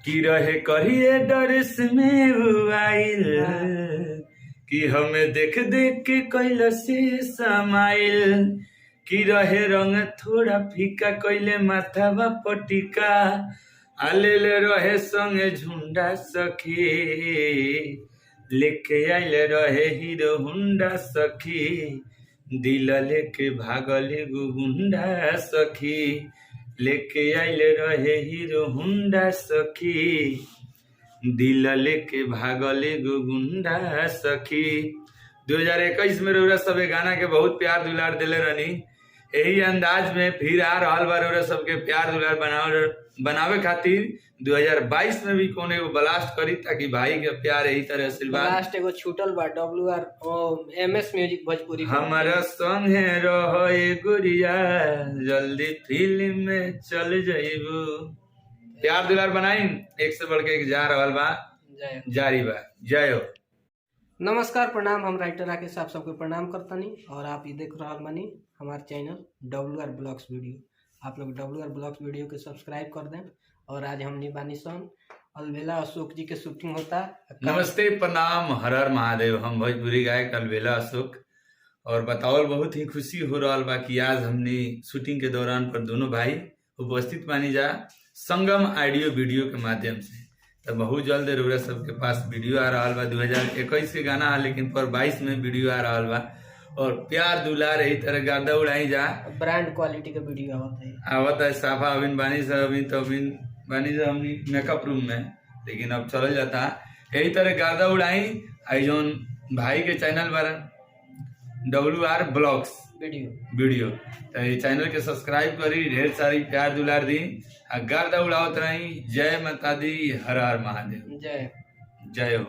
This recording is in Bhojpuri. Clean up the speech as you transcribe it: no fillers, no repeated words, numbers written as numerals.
कि रहे करिए डरेस में वो आइल कि हमें देख देख के कैल से समाइल कि रहे रंग थोड़ा फीका कैले माथावा पटिका आलेले रहे संगे झुंडा सखी लेके आइले रहे हीरो हुंडा सखी दिल लेके भागले गुंडा सखी लेके आइले रहे हीरो हुंडा सखी दिल लेके भागले गुंडा सखी। 2021 में रउरा सबे गाना के बहुत प्यार दुलार दिले रहनी। यही अंदाज में फिर आ रहल बा रउरा सबके प्यार दुलार बनावे खातिर 2022 में भी कोने एगो ब्लास्ट करी ताकि भाई के प्यार यही तरह आशीर्वाद ब्लास्ट एगो छूटल बा WR म्यूजिक भोजपुरी हमारा संगे रहे गुड़िया जल्दी फिल्म में चल जाइबू। प्यार दुलार बनाई एक से बढ़ के एक जा रहल बा जारी बा। जय हो। नमस्कार प्रणाम। हम राइटर राकेश आप सबको प्रणाम करतनी और आप ये देख रहा बानी हमारे चैनल WR ब्लॉग्स वीडियो। आप लोग WR ब्लॉग्स वीडियो के सब्सक्राइब कर दें। और आज हमने बानी सन अलबेला अशोक जी के शूटिंग होता। नमस्ते प्रणाम हर हर महादेव। हम भोजपुरी गायक अलबेला अशोक और बताओ बहुत ही खुशी हो रहा बा कि आज हमने शूटिंग के दौरान पर दोनों भाई उपस्थित मानी जा संगम ऑडियो वीडियो के माध्यम से। तो बहुत जल्द रउरा सबके पास वीडियो आ रहा बा। 2021 के गाना है लेकिन पर 22 में वीडियो आ रहा बा और प्यार दुलार यही तरह गर्दा उड़ाई जा ब्रांड क्वालिटी का वीडियो आवत है साफा अबिन बानी से अबिन तो अबिन बानी से हमनी मेकअप रूम में लेकिन अब चल जाता यही तरह गर्दा उड़ाई आई जौन भाई के चैनल पर WR ब्लॉग्स वीडियो तो ये चैनल के सब्सक्राइब करी ढेर सारी प्यार दुलार दी गर्दा उड़ावत रही। जय माता दी हर हर महादेव। जय जय हो।